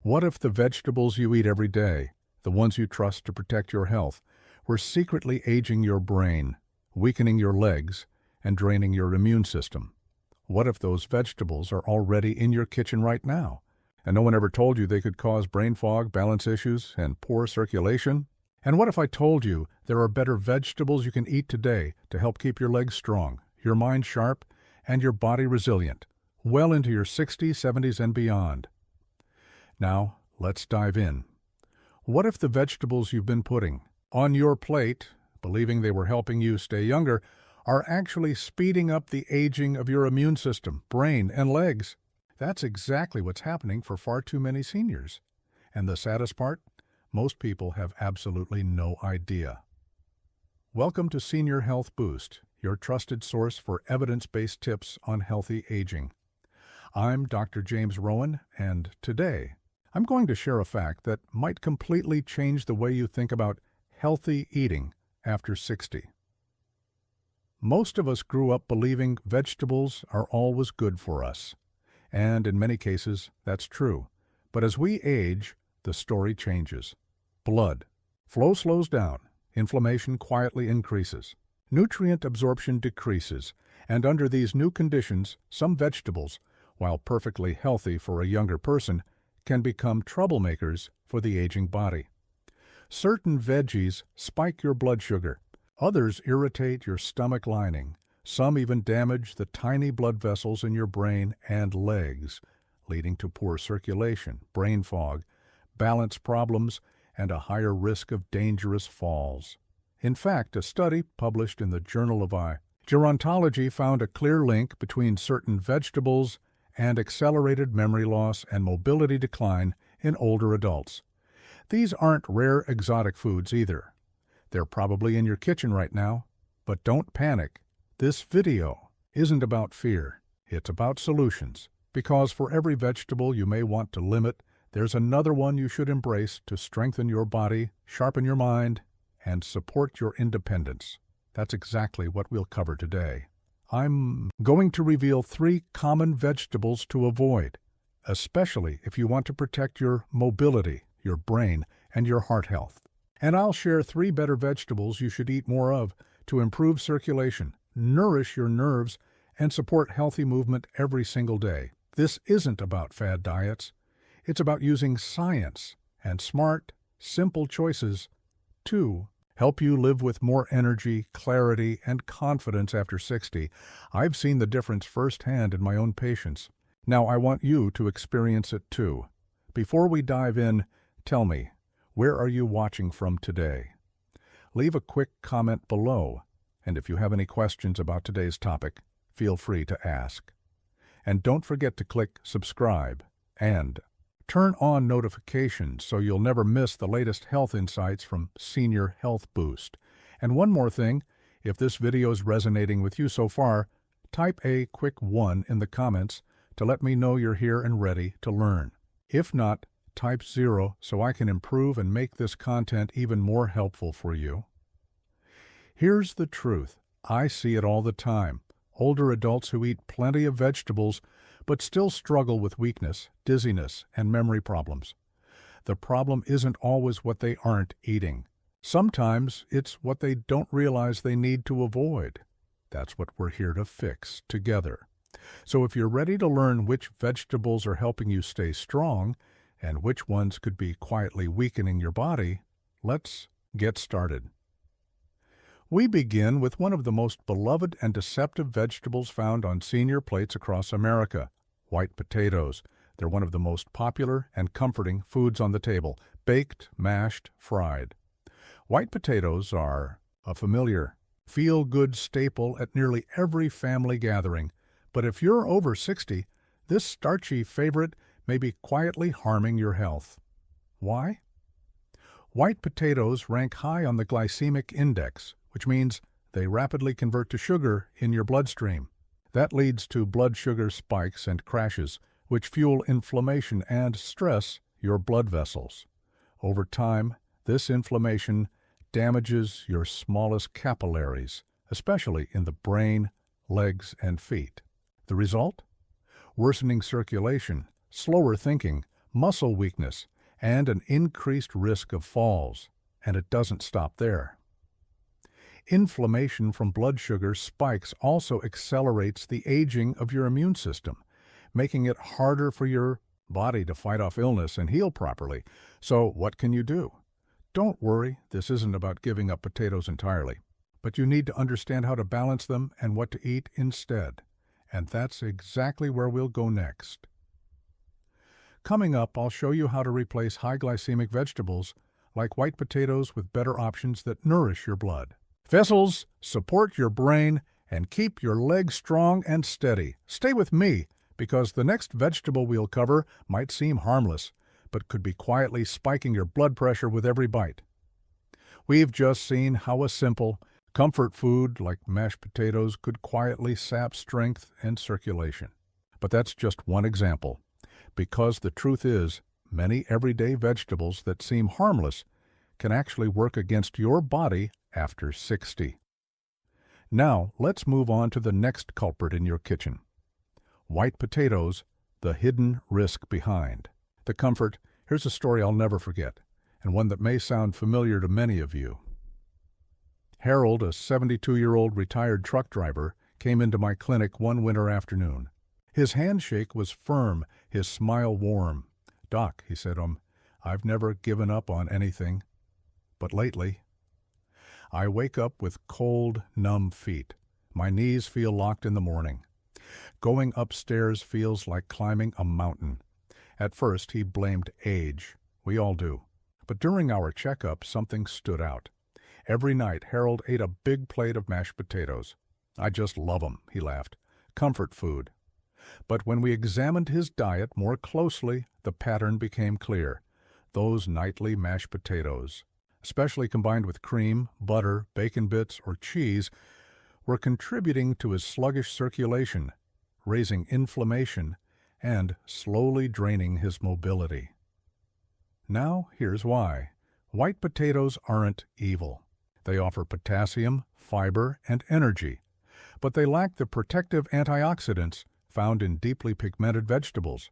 What if the vegetables you eat every day, the ones you trust to protect your health, were secretly aging your brain, weakening your legs, and draining your immune system? What if those vegetables are already in your kitchen right now, and no one ever told you they could cause brain fog, balance issues, and poor circulation? And what if I told you there are better vegetables you can eat today to help keep your legs strong, your mind sharp, and your body resilient, well into your 60s, 70s, and beyond? Now, let's dive in. What if the vegetables you've been putting on your plate, believing they were helping you stay younger, are actually speeding up the aging of your immune system, brain, and legs? That's exactly what's happening for far too many seniors. And the saddest part? Most people have absolutely no idea. Welcome to Senior Health Boost, your trusted source for evidence-based tips on healthy aging. I'm Dr. James Rowan, and today I'm going to share a fact that might completely change the way you think about healthy eating after 60. Most of us grew up believing vegetables are always good for us, and in many cases that's true. But as we age, the story changes. Blood flow slows down, inflammation quietly increases, nutrient absorption decreases, and under these new conditions, some vegetables, while perfectly healthy for a younger person, can become troublemakers for the aging body. Certain veggies spike your blood sugar. Others irritate your stomach lining. Some even damage the tiny blood vessels in your brain and legs, leading to poor circulation, brain fog, balance problems, and a higher risk of dangerous falls. In fact, a study published in the Journal of Gerontology found a clear link between certain vegetables and accelerated memory loss and mobility decline in older adults. These aren't rare exotic foods either. They're probably in your kitchen right now, but don't panic. This video isn't about fear. It's about solutions, because for every vegetable you may want to limit, there's another one you should embrace to strengthen your body, sharpen your mind, and support your independence. That's exactly what we'll cover today. I'm going to reveal 3 common vegetables to avoid, especially if you want to protect your mobility, your brain, and your heart health. And I'll share 3 better vegetables you should eat more of to improve circulation, nourish your nerves, and support healthy movement every single day. This isn't about fad diets. It's about using science and smart, simple choices to help you live with more energy, clarity, and confidence after 60. I've seen the difference firsthand in my own patients. Now I want you to experience it too. Before we dive in, tell me, where are you watching from today? Leave a quick comment below, and if you have any questions about today's topic, feel free to ask. And don't forget to click subscribe and turn on notifications so you'll never miss the latest health insights from Senior Health Boost. And one more thing, if this video is resonating with you so far, type a quick 1 in the comments to let me know you're here and ready to learn. If not, type 0 so I can improve and make this content even more helpful for you. Here's the truth. I see it all the time. Older adults who eat plenty of vegetables but still struggle with weakness, dizziness, and memory problems. The problem isn't always what they aren't eating. Sometimes it's what they don't realize they need to avoid. That's what we're here to fix together. So if you're ready to learn which vegetables are helping you stay strong and which ones could be quietly weakening your body, let's get started. We begin with one of the most beloved and deceptive vegetables found on senior plates across America, white potatoes. They're one of the most popular and comforting foods on the table, baked, mashed, fried. White potatoes are a familiar, feel-good staple at nearly every family gathering, but if you're over 60, this starchy favorite may be quietly harming your health. Why? White potatoes rank high on the glycemic index, which means they rapidly convert to sugar in your bloodstream. That leads to blood sugar spikes and crashes, which fuel inflammation and stress your blood vessels. Over time, this inflammation damages your smallest capillaries, especially in the brain, legs, and feet. The result? Worsening circulation, slower thinking, muscle weakness, and an increased risk of falls. And it doesn't stop there. Inflammation from blood sugar spikes also accelerates the aging of your immune system, making it harder for your body to fight off illness and heal properly. So what can you do? Don't worry, this isn't about giving up potatoes entirely, but you need to understand how to balance them and what to eat instead. And that's exactly where we'll go next. Coming up, I'll show you how to replace high glycemic vegetables like white potatoes with better options that nourish your blood. Vessels, support your brain, and keep your legs strong and steady. Stay with me, because the next vegetable we'll cover might seem harmless, but could be quietly spiking your blood pressure with every bite. We've just seen how a simple, comfort food like mashed potatoes could quietly sap strength and circulation. But that's just one example, because the truth is, many everyday vegetables that seem harmless can actually work against your body after 60. Now, let's move on to the next culprit in your kitchen. White potatoes, the hidden risk behind. The comfort, here's a story I'll never forget, and one that may sound familiar to many of you. Harold, a 72-year-old retired truck driver, came into my clinic one winter afternoon. His handshake was firm, his smile warm. "Doc," he said, "I've never given up on anything, but lately, I wake up with cold, numb feet. My knees feel locked in the morning. Going upstairs feels like climbing a mountain." At first, he blamed age. We all do. But during our checkup, something stood out. Every night, Harold ate a big plate of mashed potatoes. "I just love 'em," he laughed. "Comfort food." But when we examined his diet more closely, the pattern became clear. Those nightly mashed potatoes, especially combined with cream, butter, bacon bits, or cheese, were contributing to his sluggish circulation, raising inflammation, and slowly draining his mobility. Now, here's why. White potatoes aren't evil. They offer potassium, fiber, and energy, but they lack the protective antioxidants found in deeply pigmented vegetables.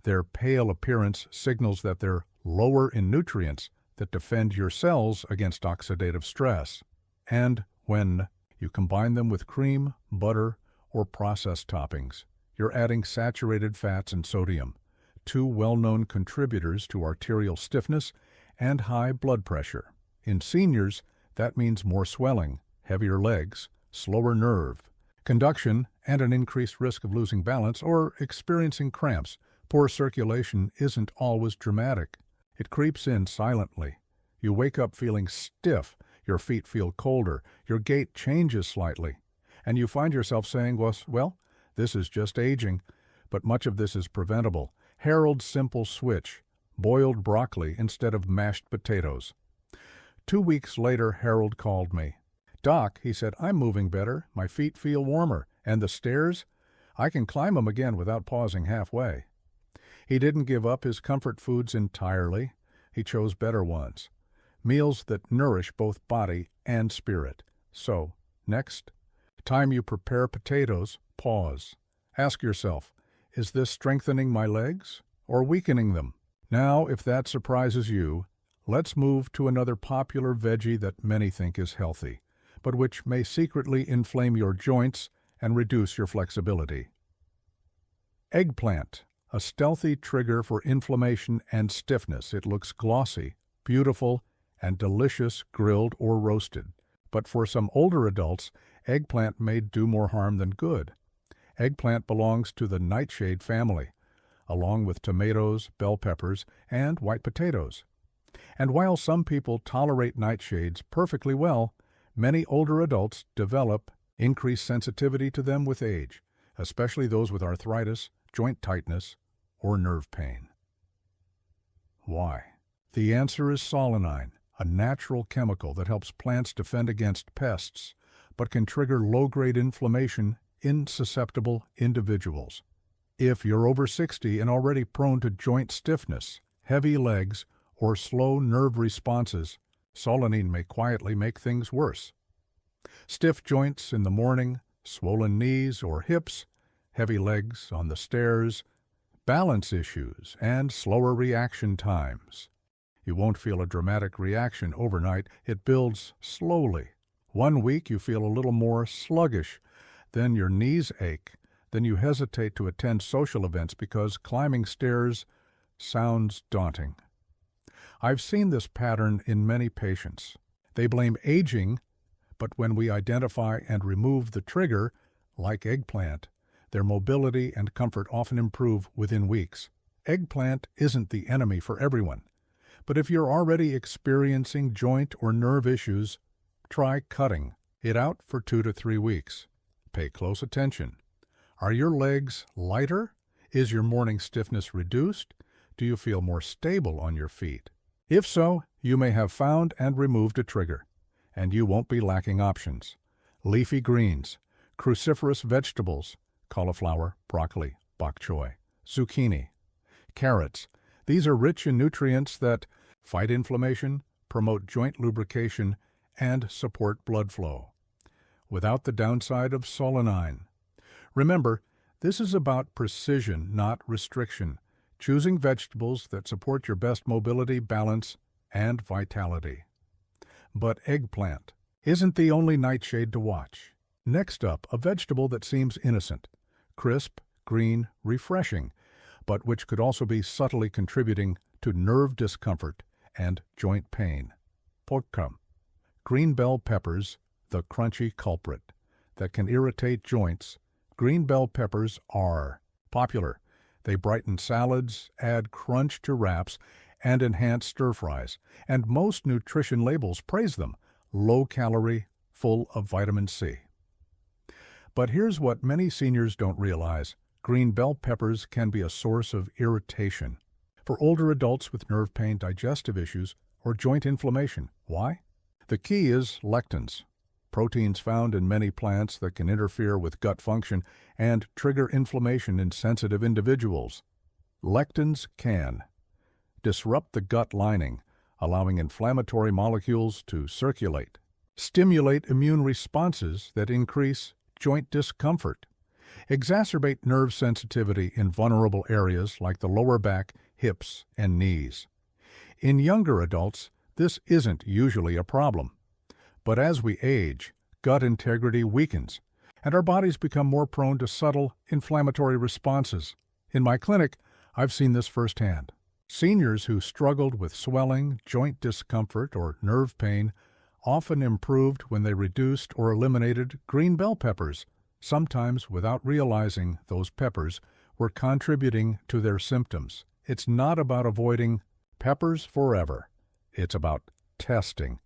Their pale appearance signals that they're lower in nutrients that defend your cells against oxidative stress. And when you combine them with cream, butter, or processed toppings, you're adding saturated fats and sodium, two well-known contributors to arterial stiffness and high blood pressure. In seniors, that means more swelling, heavier legs, slower nerve conduction, and an increased risk of losing balance or experiencing cramps. Poor circulation isn't always dramatic. It creeps in silently. You wake up feeling stiff, your feet feel colder, your gait changes slightly, and you find yourself saying, well, this is just aging, but much of this is preventable. Harold's simple switch: boiled broccoli instead of mashed potatoes. 2 weeks later, Harold called me. "Doc," he said, "I'm moving better, my feet feel warmer, and the stairs, I can climb them again without pausing halfway." He didn't give up his comfort foods entirely. He chose better ones, meals that nourish both body and spirit. So, next time you prepare potatoes, pause. Ask yourself, is this strengthening my legs or weakening them? Now, if that surprises you, let's move to another popular veggie that many think is healthy, but which may secretly inflame your joints and reduce your flexibility. Eggplant, a stealthy trigger for inflammation and stiffness. It looks glossy, beautiful, and delicious grilled or roasted. But for some older adults, eggplant may do more harm than good. Eggplant belongs to the nightshade family, along with tomatoes, bell peppers, and white potatoes. And while some people tolerate nightshades perfectly well, many older adults develop increased sensitivity to them with age, especially those with arthritis, joint tightness, or nerve pain. Why? The answer is solanine, a natural chemical that helps plants defend against pests, but can trigger low-grade inflammation in susceptible individuals. If you're over 60 and already prone to joint stiffness, heavy legs, or slow nerve responses, solanine may quietly make things worse. Stiff joints in the morning, swollen knees or hips, heavy legs on the stairs, balance issues, and slower reaction times. You won't feel a dramatic reaction overnight. It builds slowly. 1 week you feel a little more sluggish, then your knees ache, then you hesitate to attend social events because climbing stairs sounds daunting. I've seen this pattern in many patients. They blame aging, but when we identify and remove the trigger, like eggplant, their mobility and comfort often improve within weeks. Eggplant isn't the enemy for everyone, but if you're already experiencing joint or nerve issues, try cutting it out for 2 to 3 weeks. Pay close attention. Are your legs lighter? Is your morning stiffness reduced? Do you feel more stable on your feet? If so, you may have found and removed a trigger, and you won't be lacking options. Leafy greens, cruciferous vegetables, cauliflower, broccoli, bok choy, zucchini, carrots. These are rich in nutrients that fight inflammation, promote joint lubrication, and support blood flow, without the downside of solanine. Remember, this is about precision, not restriction, choosing vegetables that support your best mobility, balance, and vitality. But eggplant isn't the only nightshade to watch. Next up, a vegetable that seems innocent, crisp, green, refreshing, but which could also be subtly contributing to nerve discomfort and joint pain. Porcum. Green bell peppers, the crunchy culprit that can irritate joints. Green bell peppers are popular. They brighten salads, add crunch to wraps, and enhance stir-fries. And most nutrition labels praise them. Low-calorie, full of vitamin C. But here's what many seniors don't realize. Green bell peppers can be a source of irritation for older adults with nerve pain, digestive issues, or joint inflammation. Why? The key is lectins, proteins found in many plants that can interfere with gut function and trigger inflammation in sensitive individuals. Lectins can disrupt the gut lining, allowing inflammatory molecules to circulate, stimulate immune responses that increase joint discomfort, exacerbate nerve sensitivity in vulnerable areas like the lower back, hips, and knees. In younger adults, this isn't usually a problem. But as we age, gut integrity weakens, and our bodies become more prone to subtle inflammatory responses. In my clinic, I've seen this firsthand. Seniors who struggled with swelling, joint discomfort, or nerve pain often improved when they reduced or eliminated green bell peppers, sometimes without realizing those peppers were contributing to their symptoms. It's not about avoiding peppers forever. It's about testing.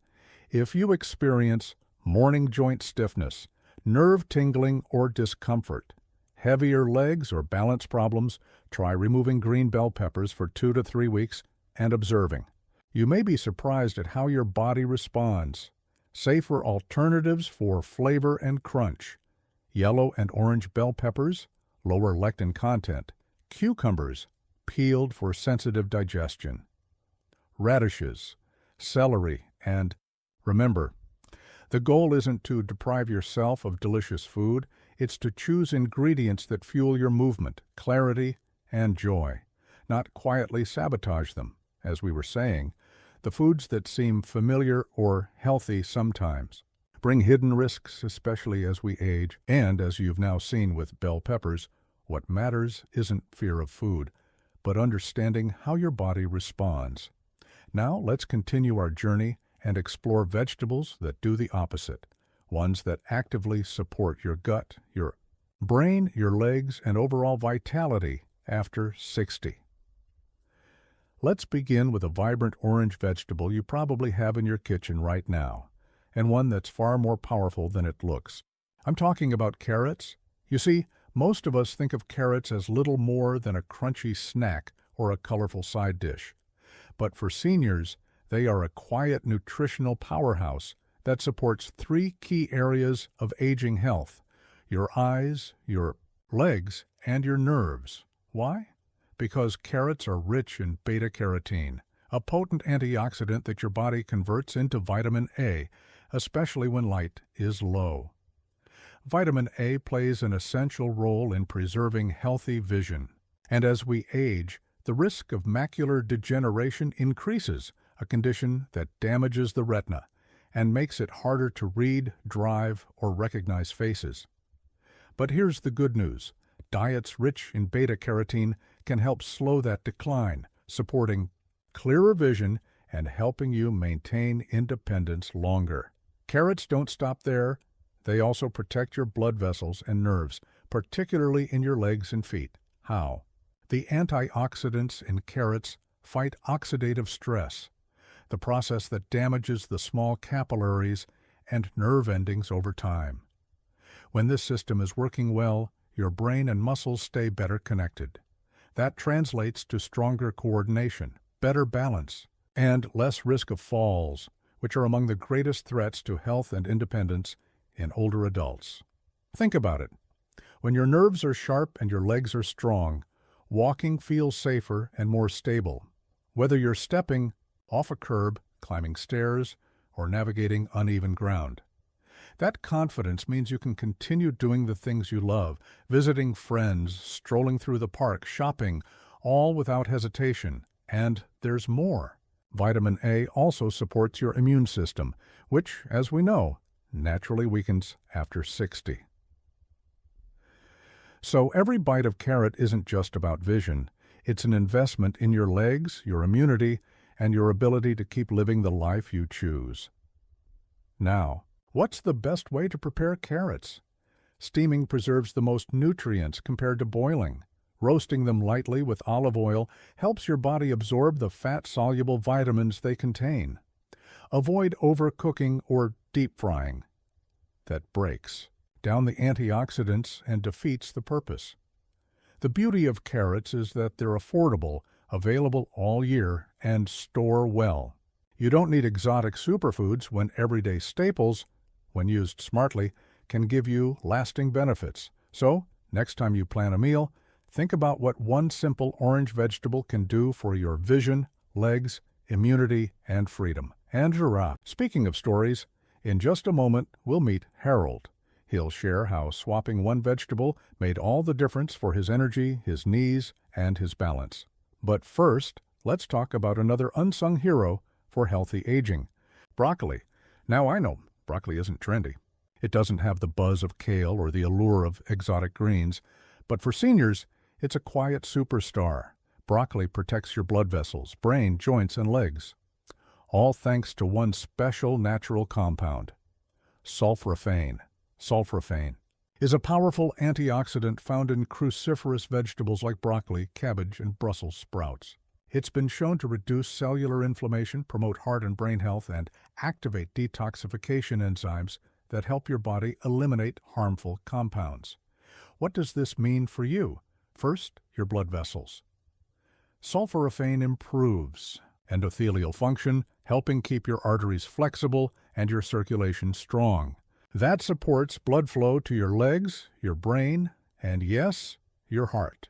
If you experience morning joint stiffness, nerve tingling or discomfort, heavier legs or balance problems, try removing green bell peppers for 2 to 3 weeks and observing. You may be surprised at how your body responds. Safer alternatives for flavor and crunch. Yellow and orange bell peppers, lower lectin content. Cucumbers, peeled for sensitive digestion. Radishes, celery, and remember, the goal isn't to deprive yourself of delicious food, it's to choose ingredients that fuel your movement, clarity, and joy, not quietly sabotage them. As we were saying, the foods that seem familiar or healthy sometimes bring hidden risks, especially as we age, and as you've now seen with bell peppers, what matters isn't fear of food, but understanding how your body responds. Now let's continue our journey and explore vegetables that do the opposite, ones that actively support your gut, your brain, your legs, and overall vitality after 60. Let's begin with a vibrant orange vegetable you probably have in your kitchen right now, and one that's far more powerful than it looks. I'm talking about carrots. You see, most of us think of carrots as little more than a crunchy snack or a colorful side dish. But for seniors, they are a quiet nutritional powerhouse that supports 3 key areas of aging health: your eyes, your legs, and your nerves. Why? Because carrots are rich in beta-carotene, a potent antioxidant that your body converts into vitamin A, especially when light is low. Vitamin A plays an essential role in preserving healthy vision, And as we age, the risk of macular degeneration increases, a condition that damages the retina and makes it harder to read, drive, or recognize faces. But here's the good news. Diets rich in beta-carotene can help slow that decline, supporting clearer vision and helping you maintain independence longer. Carrots don't stop there. They also protect your blood vessels and nerves, particularly in your legs and feet. How? The antioxidants in carrots fight oxidative stress, the process that damages the small capillaries and nerve endings over time. When this system is working well, your brain and muscles stay better connected. That translates to stronger coordination, better balance, and less risk of falls, which are among the greatest threats to health and independence in older adults. Think about it. When your nerves are sharp and your legs are strong, walking feels safer and more stable. Whether you're stepping off a curb, climbing stairs, or navigating uneven ground. That confidence means you can continue doing the things you love, visiting friends, strolling through the park, shopping, all without hesitation. And there's more. Vitamin A also supports your immune system, which, as we know, naturally weakens after 60. So every bite of carrot isn't just about vision. It's an investment in your legs, your immunity, and your ability to keep living the life you choose. Now, what's the best way to prepare carrots? Steaming preserves the most nutrients compared to boiling. Roasting them lightly with olive oil helps your body absorb the fat-soluble vitamins they contain. Avoid overcooking or deep frying. That breaks down the antioxidants and defeats the purpose. The beauty of carrots is that they're affordable, available all year, and store well. You don't need exotic superfoods when everyday staples, when used smartly, can give you lasting benefits. So, next time you plan a meal, think about what one simple orange vegetable can do for your vision, legs, immunity, and freedom. And giraffe. Speaking of stories, in just a moment we'll meet Harold. He'll share how swapping one vegetable made all the difference for his energy, his knees, and his balance. But first, let's talk about another unsung hero for healthy aging. Broccoli. Now I know, broccoli isn't trendy. It doesn't have the buzz of kale or the allure of exotic greens, but for seniors, it's a quiet superstar. Broccoli protects your blood vessels, brain, joints, and legs. All thanks to one special natural compound, sulforaphane. Sulforaphane is a powerful antioxidant found in cruciferous vegetables like broccoli, cabbage, and Brussels sprouts. It's been shown to reduce cellular inflammation, promote heart and brain health, and activate detoxification enzymes that help your body eliminate harmful compounds. What does this mean for you? First, your blood vessels. Sulforaphane improves endothelial function, helping keep your arteries flexible and your circulation strong. That supports blood flow to your legs, your brain, and yes, your heart.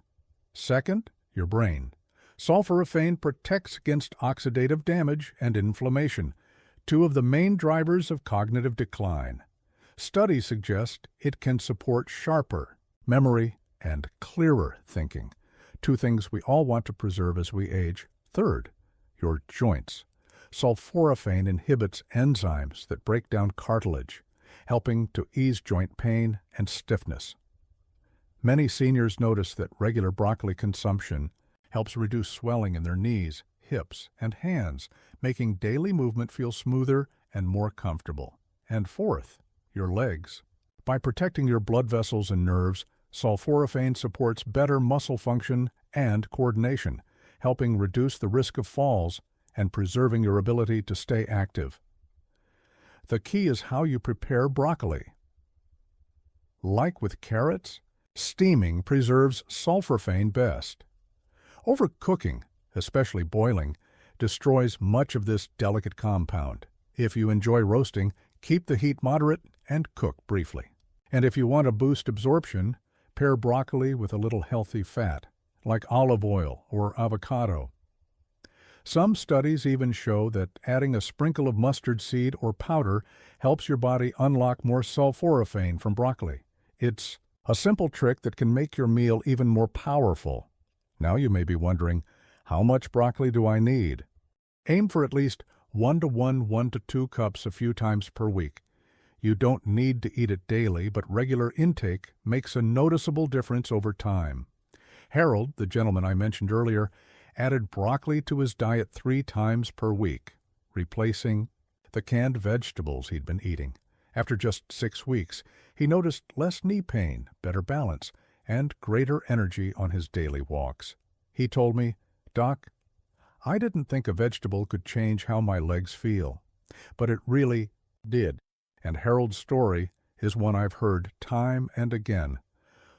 Second, your brain. Sulforaphane protects against oxidative damage and inflammation, two of the main drivers of cognitive decline. Studies suggest it can support sharper memory and clearer thinking, two things we all want to preserve as we age. Third, your joints. Sulforaphane inhibits enzymes that break down cartilage, helping to ease joint pain and stiffness. Many seniors notice that regular broccoli consumption helps reduce swelling in their knees, hips, and hands, making daily movement feel smoother and more comfortable. And fourth, your legs. By protecting your blood vessels and nerves, sulforaphane supports better muscle function and coordination, helping reduce the risk of falls and preserving your ability to stay active. The key is how you prepare broccoli. Like with carrots, steaming preserves sulforaphane best. Overcooking, especially boiling, destroys much of this delicate compound. If you enjoy roasting, keep the heat moderate and cook briefly. And if you want to boost absorption, pair broccoli with a little healthy fat, like olive oil or avocado. Some studies even show that adding a sprinkle of mustard seed or powder helps your body unlock more sulforaphane from broccoli. It's a simple trick that can make your meal even more powerful. Now you may be wondering, how much broccoli do I need? Aim for at least 1 to 1 to 2 cups a few times per week. You don't need to eat it daily, but regular intake makes a noticeable difference over time. Harold, the gentleman I mentioned earlier, added broccoli to his diet 3 times per week, replacing the canned vegetables he'd been eating. After just 6 weeks, he noticed less knee pain, better balance, and greater energy on his daily walks. He told me, "Doc, I didn't think a vegetable could change how my legs feel, but it really did." And Harold's story is one I've heard time and again.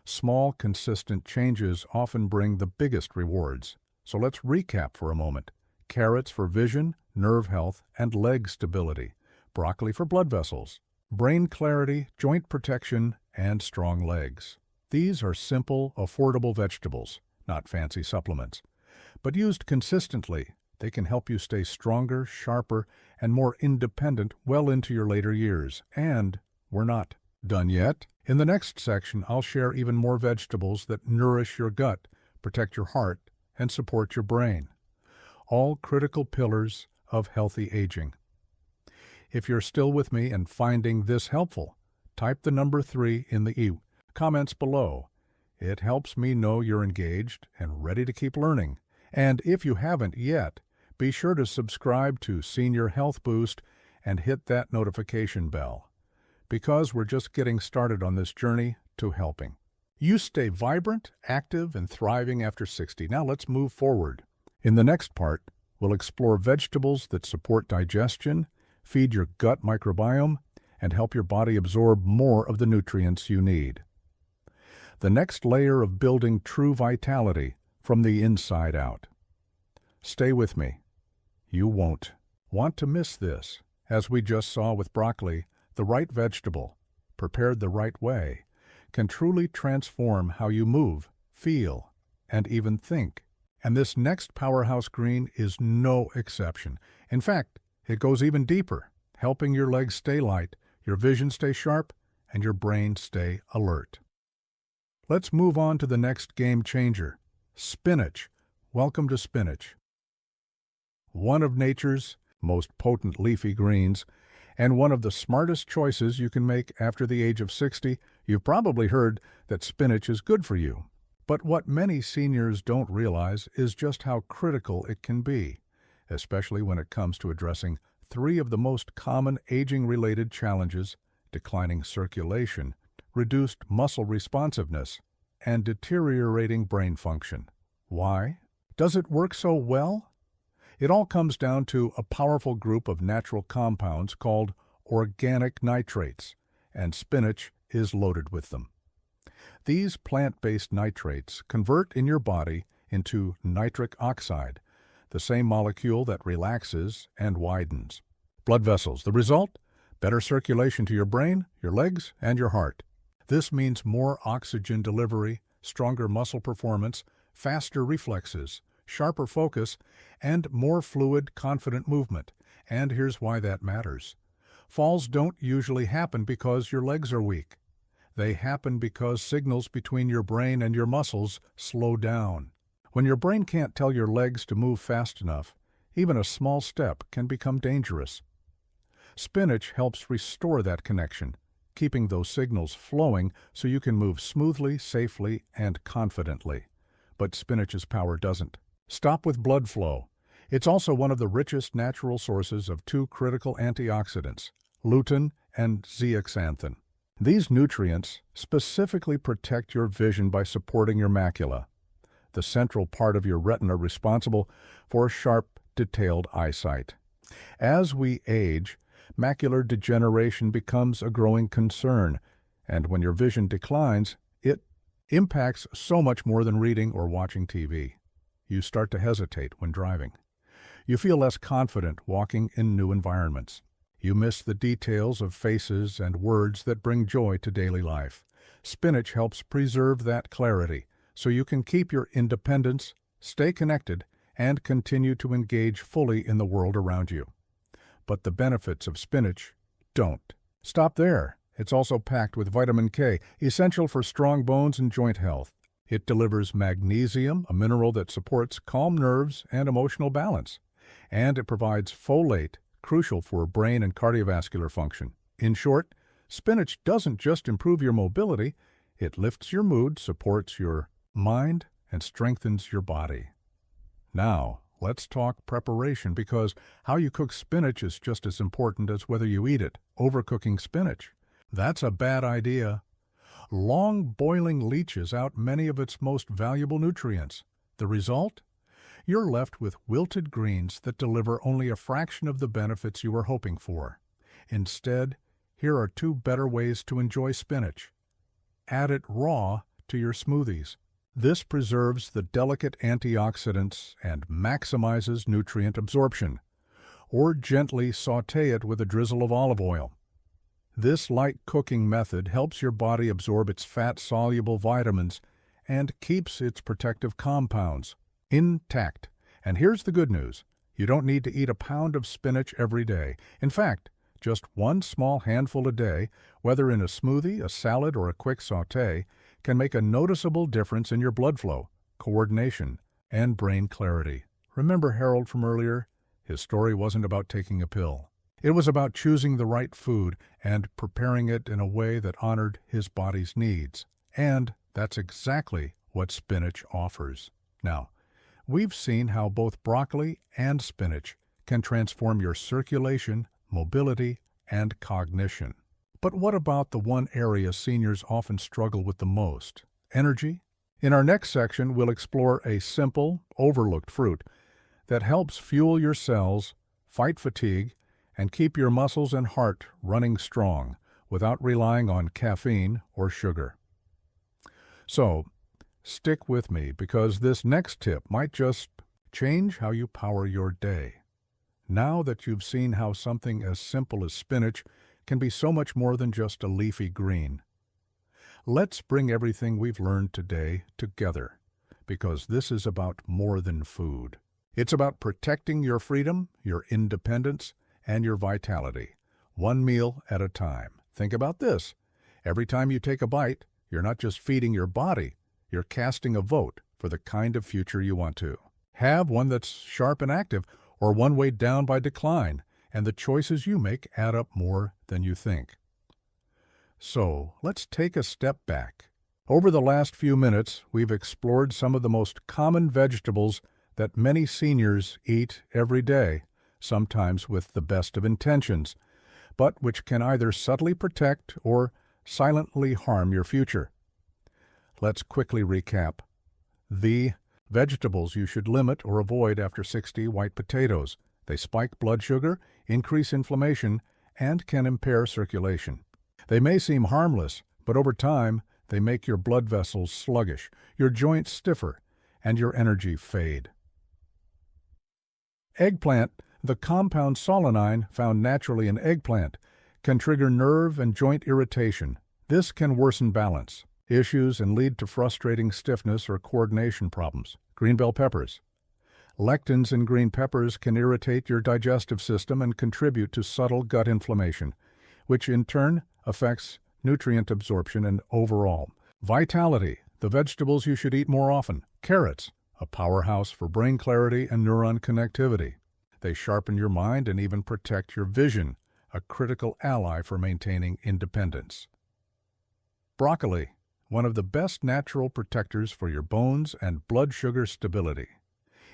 Small, consistent changes often bring the biggest rewards. So let's recap for a moment. Carrots for vision, nerve health, and leg stability. Broccoli for blood vessels, brain clarity, joint protection, and strong legs. These are simple, affordable vegetables, not fancy supplements. But used consistently, they can help you stay stronger, sharper, and more independent well into your later years. And we're not done yet. In the next section, I'll share even more vegetables that nourish your gut, protect your heart, and support your brain. All critical pillars of healthy aging. If you're still with me and finding this helpful, type the number 3 in the comments below. It helps me know you're engaged and ready to keep learning. And if you haven't yet, be sure to subscribe to Senior Health Boost and hit that notification bell, because we're just getting started on this journey to helping you stay vibrant, active, and thriving after 60. Now let's move forward. In the next part, we'll explore vegetables that support digestion, feed your gut microbiome, and help your body absorb more of the nutrients you need. The next layer of building true vitality from the inside out. Stay with me. You won't want to miss this. As we just saw with broccoli, the right vegetable, prepared the right way, can truly transform how you move, feel, and even think. And this next powerhouse green is no exception. In fact, it goes even deeper, helping your legs stay light, your vision stay sharp, and your brain stay alert. Let's move on to the next game changer, spinach. Welcome to spinach. One of nature's most potent leafy greens, and one of the smartest choices you can make after the age of 60. You've probably heard that spinach is good for you. But what many seniors don't realize is just how critical it can be, especially when it comes to addressing 3 of the most common aging-related challenges: declining circulation, reduced muscle responsiveness, and deteriorating brain function. Why? Does it work so well? It all comes down to a powerful group of natural compounds called organic nitrates, and spinach is loaded with them. These plant-based nitrates convert in your body into nitric oxide, the same molecule that relaxes and widens blood vessels. The result? Better circulation to your brain, your legs, and your heart. This means more oxygen delivery, stronger muscle performance, faster reflexes, sharper focus, and more fluid, confident movement. And here's why that matters. Falls don't usually happen because your legs are weak. They happen because signals between your brain and your muscles slow down. When your brain can't tell your legs to move fast enough, even a small step can become dangerous. Spinach helps restore that connection, keeping those signals flowing so you can move smoothly, safely, and confidently. But spinach's power doesn't stop with blood flow. It's also one of the richest natural sources of 2 critical antioxidants, lutein and zeaxanthin. These nutrients specifically protect your vision by supporting your macula, the central part of your retina responsible for sharp, detailed eyesight. As we age, macular degeneration becomes a growing concern, and when your vision declines, it impacts so much more than reading or watching TV. You start to hesitate when driving. You feel less confident walking in new environments. You miss the details of faces and words that bring joy to daily life. Spinach helps preserve that clarity so you can keep your independence, stay connected, and continue to engage fully in the world around you. But the benefits of spinach don't stop there. It's also packed with vitamin K, essential for strong bones and joint health. It delivers magnesium, a mineral that supports calm nerves and emotional balance. And it provides folate, crucial for brain and cardiovascular function. In short, spinach doesn't just improve your mobility, it lifts your mood, supports your mind, and strengthens your body. Now, let's talk preparation, because how you cook spinach is just as important as whether you eat it. Overcooking spinach, that's a bad idea. Long boiling leaches out many of its most valuable nutrients. The result? You're left with wilted greens that deliver only a fraction of the benefits you were hoping for. Instead, here are 2 better ways to enjoy spinach. Add it raw to your smoothies. This preserves the delicate antioxidants and maximizes nutrient absorption. Or gently sauté it with a drizzle of olive oil. This light cooking method helps your body absorb its fat-soluble vitamins and keeps its protective compounds intact. And here's the good news. You don't need to eat a pound of spinach every day. In fact, just 1 small handful a day, whether in a smoothie, a salad, or a quick sauté, can make a noticeable difference in your blood flow, coordination, and brain clarity. Remember Harold from earlier? His story wasn't about taking a pill. It was about choosing the right food and preparing it in a way that honored his body's needs. And that's exactly what spinach offers. Now, we've seen how both broccoli and spinach can transform your circulation, mobility, and cognition. But what about the one area seniors often struggle with the most? Energy? In our next section, we'll explore a simple, overlooked fruit that helps fuel your cells, fight fatigue, and keep your muscles and heart running strong without relying on caffeine or sugar. So, stick with me, because this next tip might just change how you power your day. Now that you've seen how something as simple as spinach can be so much more than just a leafy green, let's bring everything we've learned today together, because this is about more than food. It's about protecting your freedom, your independence, and your vitality, one meal at a time. Think about this. Every time you take a bite, you're not just feeding your body, you're casting a vote for the kind of future you want to have, one that's sharp and active, or one weighed down by decline, and the choices you make add up more than you think. So, let's take a step back. Over the last few minutes, we've explored some of the most common vegetables that many seniors eat every day, sometimes with the best of intentions, but which can either subtly protect or silently harm your future. Let's quickly recap. The vegetables you should limit or avoid after 60 white potatoes. They spike blood sugar, increase inflammation, and can impair circulation. They may seem harmless, but over time, they make your blood vessels sluggish, your joints stiffer, and your energy fade. Eggplant. The compound solanine, found naturally in eggplant, can trigger nerve and joint irritation. This can worsen balance issues and lead to frustrating stiffness or coordination problems. Green bell peppers. Lectins in green peppers can irritate your digestive system and contribute to subtle gut inflammation, which in turn affects nutrient absorption and overall vitality. The vegetables you should eat more often. Carrots, a powerhouse for brain clarity and neuron connectivity. They sharpen your mind and even protect your vision, a critical ally for maintaining independence. Broccoli, one of the best natural protectors for your bones and blood sugar stability.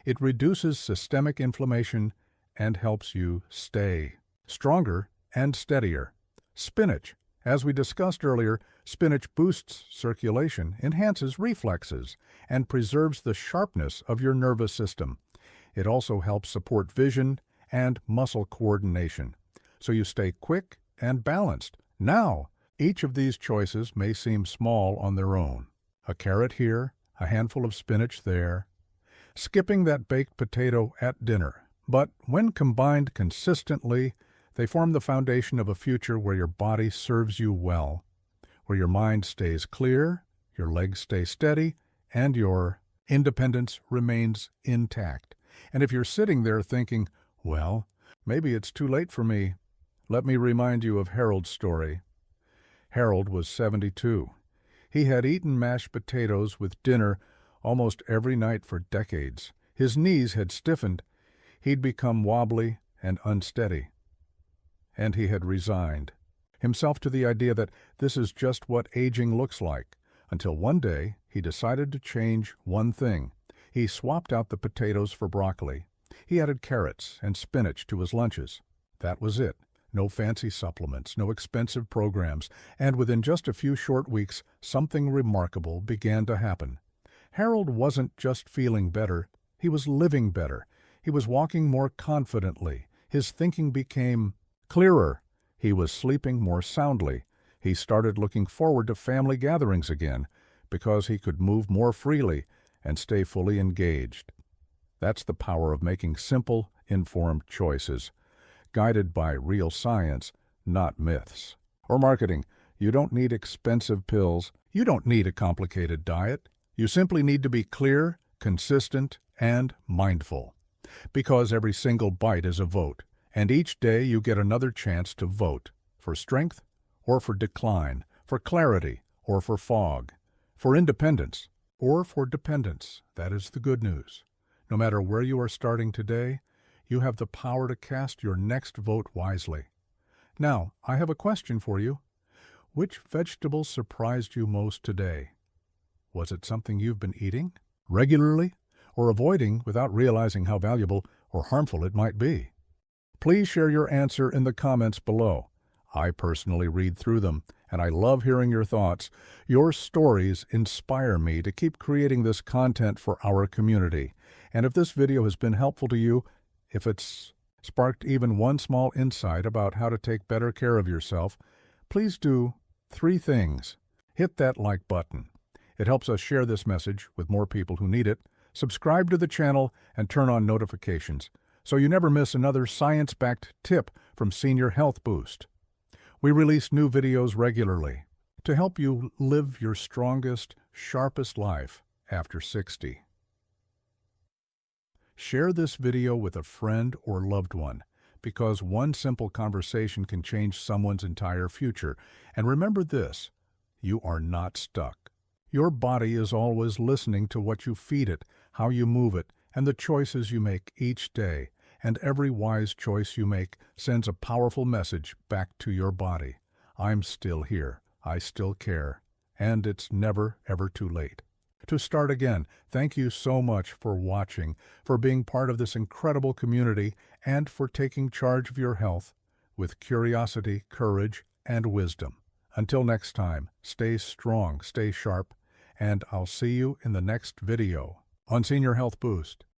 It reduces systemic inflammation and helps you stay stronger and steadier. Spinach. As we discussed earlier, spinach boosts circulation, enhances reflexes, and preserves the sharpness of your nervous system. It also helps support vision and muscle coordination, so you stay quick and balanced. Now, each of these choices may seem small on their own. A carrot here, a handful of spinach there, skipping that baked potato at dinner. But when combined consistently, they form the foundation of a future where your body serves you well, where your mind stays clear, your legs stay steady, and your independence remains intact. And if you're sitting there thinking, well, maybe it's too late for me, let me remind you of Harold's story. Harold was 72. He had eaten mashed potatoes with dinner almost every night for decades. His knees had stiffened, he'd become wobbly and unsteady. And he had resigned himself to the idea that this is just what aging looks like, until one day he decided to change one thing. He swapped out the potatoes for broccoli. He added carrots and spinach to his lunches. That was it. No fancy supplements, no expensive programs, and within just a few short weeks, something remarkable began to happen. Harold wasn't just feeling better, he was living better. He was walking more confidently. His thinking became clearer. He was sleeping more soundly. He started looking forward to family gatherings again because he could move more freely and stay fully engaged. That's the power of making simple, informed choices, guided by real science, not myths. Or marketing. You don't need expensive pills. You don't need a complicated diet. You simply need to be clear, consistent, and mindful. Because every single bite is a vote, and each day you get another chance to vote for strength or for decline, for clarity or for fog, for independence or for dependence. That is the good news. No matter where you are starting today, you have the power to cast your next vote wisely. Now, I have a question for you. Which vegetable surprised you most today? Was it something you've been eating regularly or avoiding without realizing how valuable or harmful it might be? Please share your answer in the comments below. I personally read through them, and I love hearing your thoughts. Your stories inspire me to keep creating this content for our community. And if this video has been helpful to you, if it's sparked even one small insight about how to take better care of yourself, please do 3 things. Hit that like button. It helps us share this message with more people who need it. Subscribe to the channel and turn on notifications so you never miss another science-backed tip from Senior Health Boost. We release new videos regularly to help you live your strongest, sharpest life after 60. Share this video with a friend or loved one, because one simple conversation can change someone's entire future. And remember this, you are not stuck. Your body is always listening to what you feed it, how you move it, and the choices you make each day. And every wise choice you make sends a powerful message back to your body. I'm still here. I still care. And it's never, ever too late to start again. Thank you so much for watching, for being part of this incredible community, and for taking charge of your health with curiosity, courage, and wisdom. Until next time, stay strong, stay sharp, and I'll see you in the next video on Senior Health Boost.